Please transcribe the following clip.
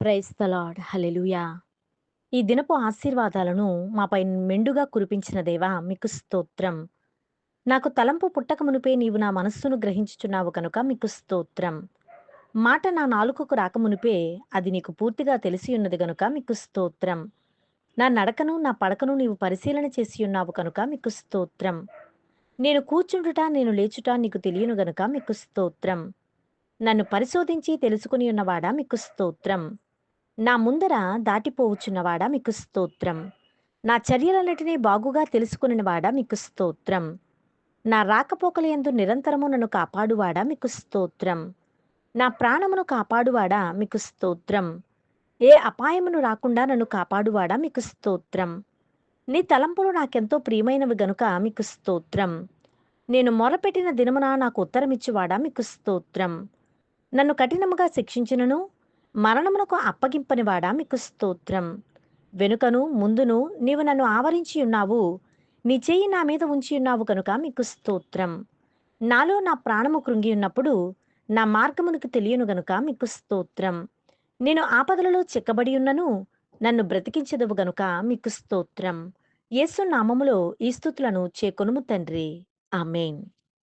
Praise the lord. హల్లెలూయా! ఈ దినపు ఆశీర్వాదాలను మాపై మెండుగా కురిపించిన దేవా మీకు స్తోత్రం. నాకు తలంపు పుట్టక మునుపే నీవు నా మనస్సును గ్రహించుచున్నావు కనుక మీకు స్తోత్రం. మాట నా నాలుకకు రాకమునుపే అది నీకు పూర్తిగా తెలిసి ఉన్నది గనుక మీకు స్తోత్రం. నా నడకను, నా పడకను నీవు పరిశీలన చేసి ఉన్నావు కనుక మీకు స్తోత్రం. నేను కూర్చుండుట, నేను లేచుట నీకు తెలియను గనుక మీకు స్తోత్రం. నన్ను పరిశోధించి తెలుసుకొని ఉన్నవాడా మీకు స్తోత్రం. నా ముందర దాటిపోవుచున్నవాడా మీకు స్తోత్రం. నా చర్యలన్నిటినీ బాగుగా తెలుసుకొనినవాడా మీకు స్తోత్రం. నా రాకపోకలయందు నిరంతరము నన్ను కాపాడువాడా మీకు స్తోత్రం. నా ప్రాణమును కాపాడువాడా మీకు స్తోత్రం. ఏ అపాయమును రాకుండా నన్ను కాపాడువాడా మీకు స్తోత్రం. నీ తలంపులు నాకెంతో ప్రియమైనవి గనుక మీకు స్తోత్రం. నేను మొరపెట్టిన దినమున నాకు ఉత్తరమిచ్చువాడా మీకు స్తోత్రం. నన్ను కఠినముగా శిక్షించినను మరణమునకు అప్పగింపనివాడా మీకు స్తోత్రం. వెనుకను ముందును నీవు నన్ను ఆవరించి ఉన్నావు. నీ చెయ్యి నా మీద ఉంచి ఉన్నావు కనుక మీకు స్తోత్రం. నాలో నా ప్రాణము కృంగి ఉన్నప్పుడు నా మార్గమునకు తెలియను గనుక మీకు స్తోత్రం. నేను ఆపదలలో చిక్కబడి ఉన్నను నన్ను బ్రతికించెదవు గనుక మీకు స్తోత్రం. యేసు నామములో ఈ స్తుతులను చేకొనుము తండ్రి. ఆమేన్.